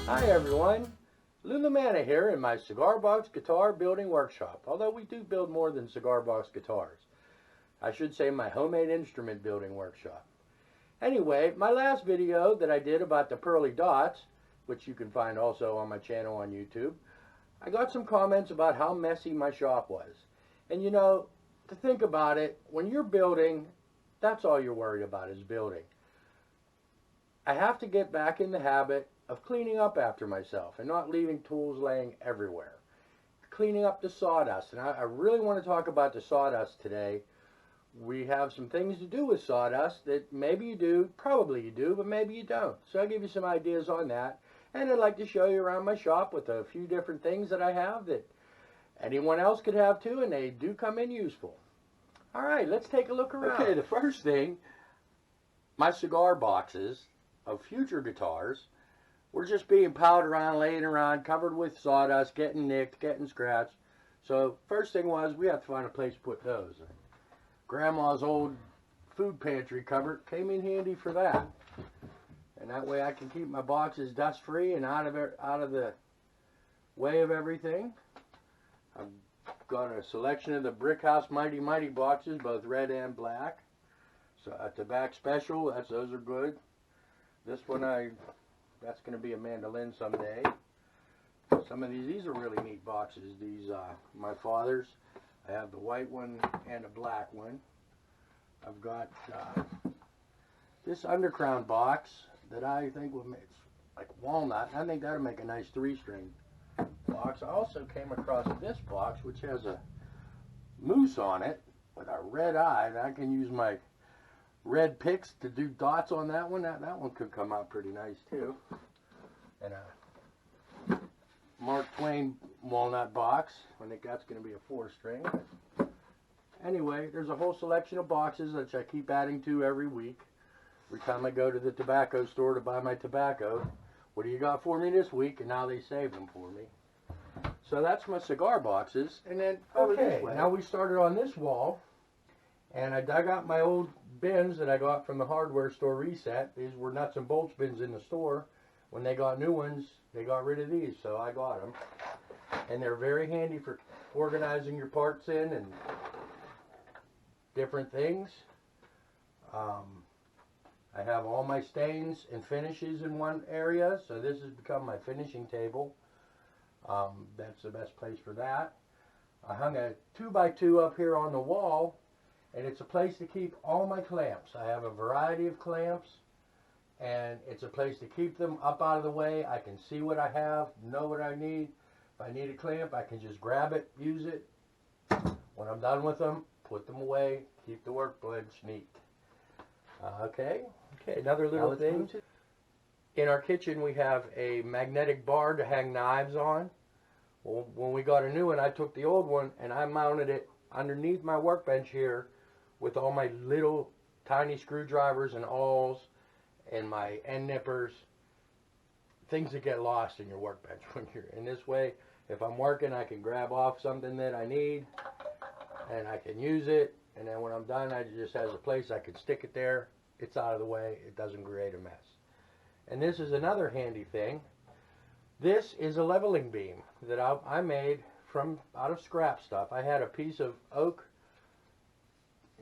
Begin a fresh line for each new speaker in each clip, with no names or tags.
Hi everyone, LaManna here in my Cigar Box Guitar Building Workshop. Although we do build more than cigar box guitars. I should say my homemade instrument building workshop. Anyway, my last video that I did about the pearly dots, which you can find also on my channel on YouTube, I got some comments about how messy my shop was. And you know, to think about it, when you're building, that's all you're worried about is building. I have to get back in the habit of cleaning up after myself and not leaving tools laying everywhere. Cleaning up the sawdust, and I really want to talk about the sawdust today. We have some things to do with sawdust that maybe you do, probably you do, but maybe you don't. So I'll give you some ideas on that. And I'd like to show you around my shop with a few different things that I have that anyone else could have too, and they do come in useful. All right, let's take a look around. Okay, the first thing, my cigar boxes of future guitars were just being piled around, laying around, covered with sawdust, getting nicked, getting scratched. So first thing was we have to find a place to put those. Grandma's old food pantry cupboard came in handy for that. And that way I can keep my boxes dust free and out of the way of everything. I've got a selection of the Brick House Mighty Mighty boxes, both red and black. So a tobacco special, those are good. This one that's going to be a mandolin someday. Some of these are really neat boxes. These my father's. I have the white one and a black one. I've got this undercrown box that I think will make like walnut. I think that'll make a nice 3-string box. I also came across this box which has a moose on it with a red eye. And I can use my red picks to do dots on that one. That one could come out pretty nice too. And a Mark Twain walnut box. I think that's going to be a 4-string. Anyway, there's a whole selection of boxes which I keep adding to every week. Every time I go to the tobacco store to buy my tobacco, what do you got for me this week? And now they save them for me. So that's my cigar boxes. And then, okay, now we started on this wall. And I dug out my old bins that I got from the hardware store reset. These were nuts and bolts bins in the store. When they got new ones, they got rid of these, so I got them. And they're very handy for organizing your parts in and different things. I have all my stains and finishes in one area, so this has become my finishing table. That's the best place for that. I hung a 2x2 up here on the wall, and it's a place to keep all my clamps. I have a variety of clamps, and it's a place to keep them up out of the way. I can see what I have, know what I need. If I need a clamp, I can just grab it, use it. When I'm done with them, put them away, keep the workbench neat. Okay, another little thing. In our kitchen, we have a magnetic bar to hang knives on. Well, when we got a new one, I took the old one and I mounted it underneath my workbench here with all my little tiny screwdrivers and awls and my end nippers, things that get lost in your workbench when you're in this way. If I'm working, I can grab off something that I need and I can use it, and then when I'm done, I just has a place I can stick it there. It's out of the way, it doesn't create a mess. And this is another handy thing. This is a leveling beam that I made out of scrap stuff. I had a piece of oak,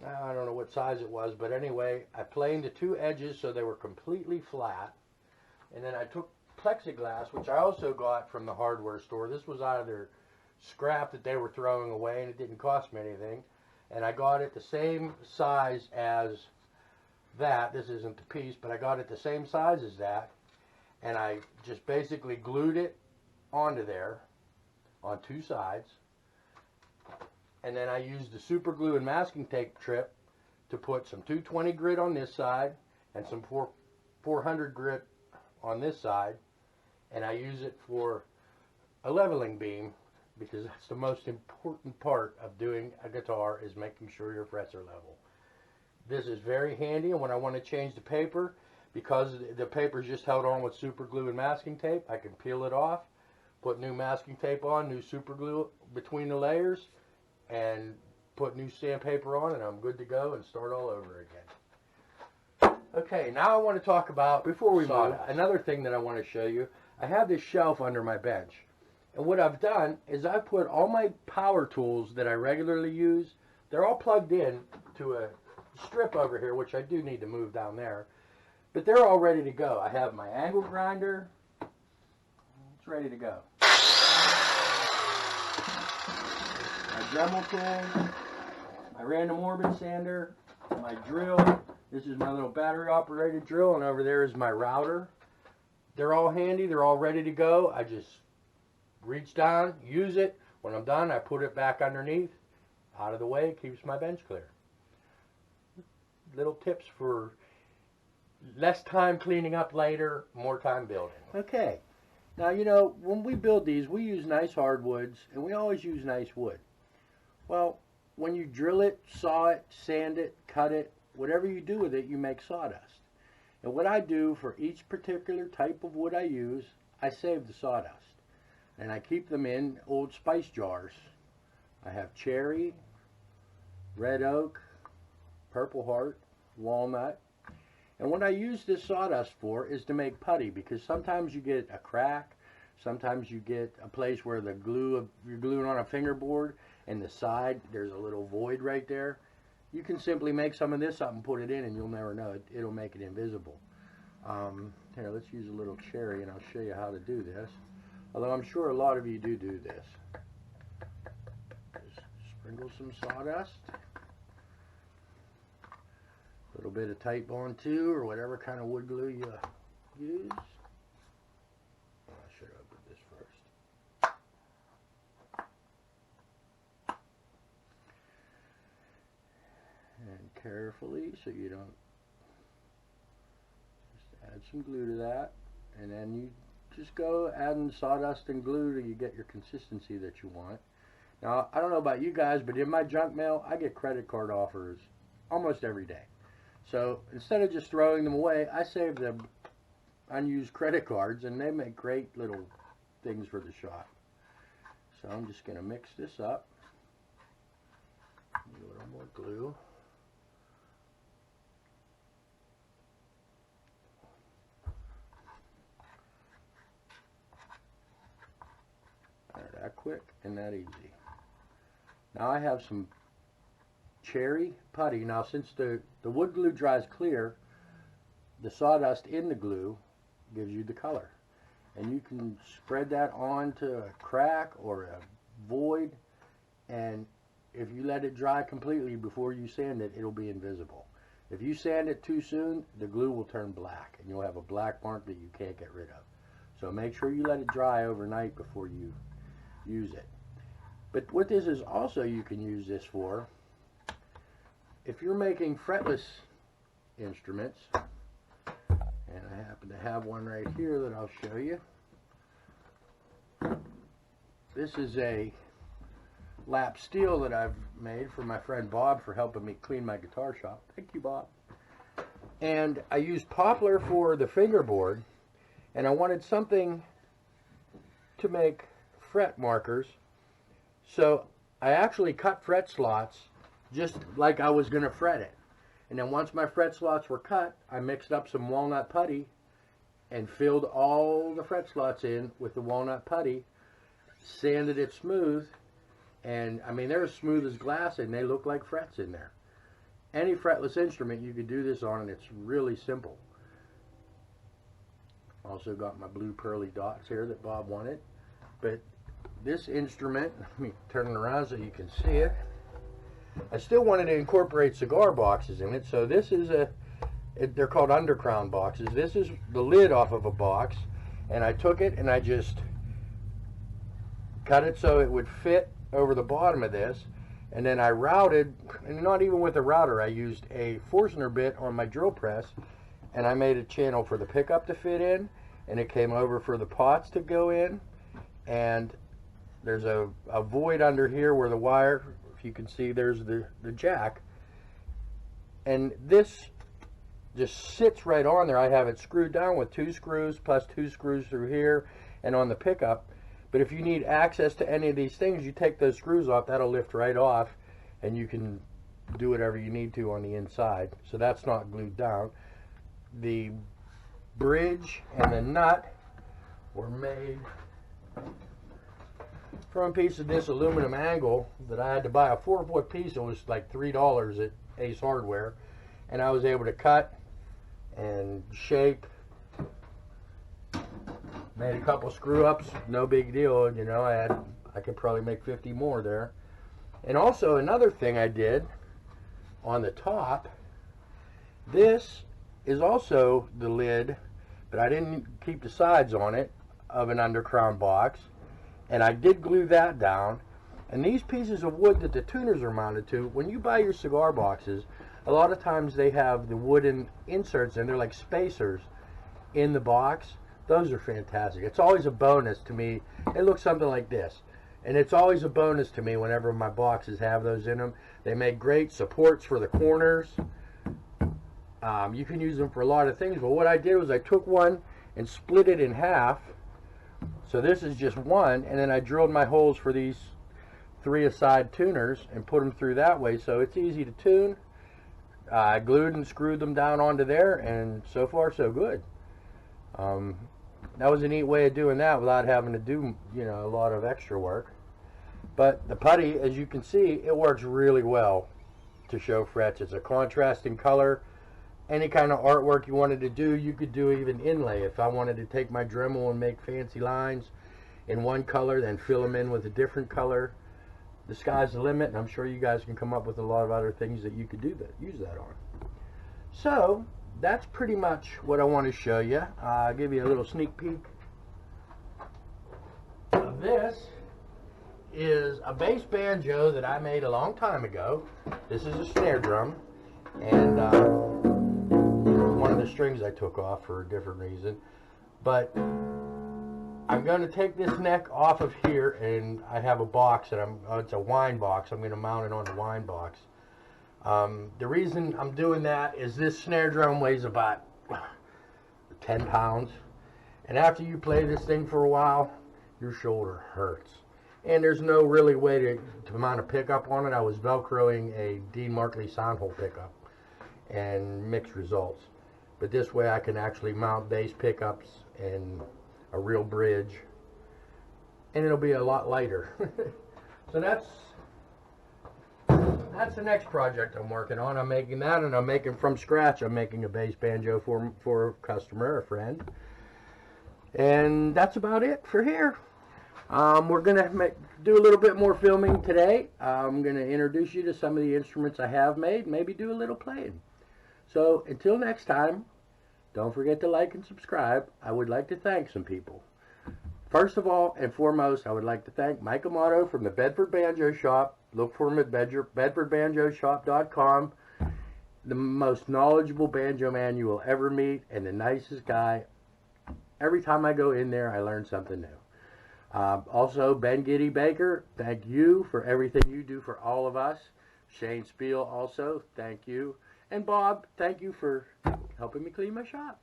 I don't know what size it was, but anyway, I planed the two edges so they were completely flat. And then I took plexiglass, which I also got from the hardware store. This was out of their scrap that they were throwing away, and it didn't cost me anything. And I got it the same size as that. This isn't the piece, but I got it the same size as that. And I just basically glued it onto there on two sides. And then I used the super glue and masking tape strip to put some 220 grit on this side and some 400 grit on this side. And I use it for a leveling beam because that's the most important part of doing a guitar, is making sure your frets are level. This is very handy, and when I want to change the paper, because the paper is just held on with super glue and masking tape, I can peel it off, put new masking tape on, new super glue between the layers, and put new sandpaper on, and I'm good to go and start all over again. Okay, now I want to talk about, before we move, another thing that I want to show you. I have this shelf under my bench. And what I've done is I've put all my power tools that I regularly use, they're all plugged in to a strip over here, which I do need to move down there. But they're all ready to go. I have my angle grinder. It's ready to go. My Dremel tool, my random orbit sander, my drill. This is my little battery operated drill, and over there is my router. They're all handy, they're all ready to go. I just reach down, use it. When I'm done, I put it back underneath, out of the way. It keeps my bench clear. Little tips for less time cleaning up later, more time building. Okay, now you know, when we build these, we use nice hardwoods, and we always use nice wood. Well, when you drill it, saw it, sand it, cut it, whatever you do with it, you make sawdust. And what I do for each particular type of wood I use, I save the sawdust. And I keep them in old spice jars. I have cherry, red oak, purple heart, walnut. And what I use this sawdust for is to make putty, because sometimes you get a crack, sometimes you get a place where the glue, you're gluing on a fingerboard, and the side, there's a little void right there. You can simply make some of this up and put it in, and you'll never know it. It'll make it invisible. Here, let's use a little cherry, and I'll show you how to do this. Although I'm sure a lot of you do this. Just sprinkle some sawdust. A little bit of Type Bond 2 or whatever kind of wood glue you use. I should open this first. And carefully, so you don't, just add some glue to that, and then you just go adding sawdust and glue till you get your consistency that you want. Now, I don't know about you guys, but in my junk mail, I get credit card offers almost every day. So instead of just throwing them away, I save them unused credit cards, and they make great little things for the shop. So I'm just going to mix this up. Need a little more glue. That quick and that easy. Now I have some cherry putty. Now since the wood glue dries clear, the sawdust in the glue gives you the color. And you can spread that onto a crack or a void, and if you let it dry completely before you sand it, it'll be invisible. If you sand it too soon, the glue will turn black, and you'll have a black mark that you can't get rid of. So make sure you let it dry overnight before you use it. But what this is also, you can use this for, if you're making fretless instruments, and I happen to have one right here that I'll show you. This is a lap steel that I've made for my friend Bob for helping me clean my guitar shop. Thank you, Bob. And I used poplar for the fingerboard, and I wanted something to make fret markers, so I actually cut fret slots just like I was going to fret it. And then once my fret slots were cut, I mixed up some walnut putty and filled all the fret slots in with the walnut putty, sanded it smooth, and I mean they're as smooth as glass and they look like frets in there. Any fretless instrument you could do this on, and it's really simple. Also got my blue pearly dots here that Bob wanted. But this instrument, let me turn it around so you can see it. I still wanted to incorporate cigar boxes in it, so this is they're called undercrown boxes. This is the lid off of a box, and I took it and I just cut it so it would fit over the bottom of this, and then I routed, and not even with a router, I used a Forstner bit on my drill press, and I made a channel for the pickup to fit in, and it came over for the pots to go in. And there's a void under here where the wire, if you can see, there's the jack, and this just sits right on there. I have it screwed down with 2 screws plus 2 screws through here and on the pickup. But if you need access to any of these things, you take those screws off, that'll lift right off, and you can do whatever you need to on the inside. So that's not glued down. the bridge and the nut were made from a piece of this aluminum angle that I had to buy a 4-foot piece. It was like $3 at Ace Hardware, and I was able to cut and shape. Made a couple screw ups, no big deal. You know, I could probably make 50 more there. And also another thing I did on the top, this is also the lid, but I didn't keep the sides on it, of an undercrown box. And I did glue that down. And these pieces of wood that the tuners are mounted to, when you buy your cigar boxes, a lot of times they have the wooden inserts and they're like spacers in the box. Those are fantastic. It's always a bonus to me. It looks something like this. And it's always a bonus to me whenever my boxes have those in them. They make great supports for the corners. You can use them for a lot of things. But what I did was I took one and split it in half. So this is just one, and then I drilled my holes for these 3 aside tuners and put them through that way, so it's easy to tune. I glued and screwed them down onto there, and so far so good. That was a neat way of doing that without having to do, you know, a lot of extra work. But the putty, as you can see, it works really well to show frets. It's a contrasting color. Any kind of artwork you wanted to do, you could do even inlay. If I wanted to take my Dremel and make fancy lines in one color, then fill them in with a different color, the sky's the limit, and I'm sure you guys can come up with a lot of other things that you could do that, use that on. So that's pretty much what I want to show you. I'll give you a little sneak peek of this. Is a bass banjo that I made a long time ago. This is a snare drum, and one of the strings I took off for a different reason, but I'm going to take this neck off of here, and I have a box that it's a wine box. I'm going to mount it on the wine box. The reason I'm doing that is this snare drum weighs about 10 pounds, and after you play this thing for a while, your shoulder hurts, and there's no really way to mount a pickup on it. I was velcroing a Dean Markley sound hole pickup, and mixed results. But this way I can actually mount bass pickups and a real bridge, and it'll be a lot lighter. So that's the next project I'm working on. I'm making that, and I'm making from scratch. I'm making a bass banjo for a customer, a friend. And that's about it for here. We're gonna do a little bit more filming today. I'm gonna introduce you to some of the instruments I have made, maybe do a little playing. So until next time, don't forget to like and subscribe. I would like to thank some people. First of all and foremost, I would like to thank Mike Amato from the Bedford Banjo Shop. Look for him at bedfordbanjoshop.com. The most knowledgeable banjo man you will ever meet, and the nicest guy. Every time I go in there, I learn something new. Also, Ben Giddy Baker, thank you for everything you do for all of us. Shane Spiel also, thank you. And Bob, thank you for helping me clean my shop.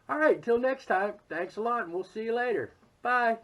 All right, till next time, thanks a lot, and we'll see you later. Bye.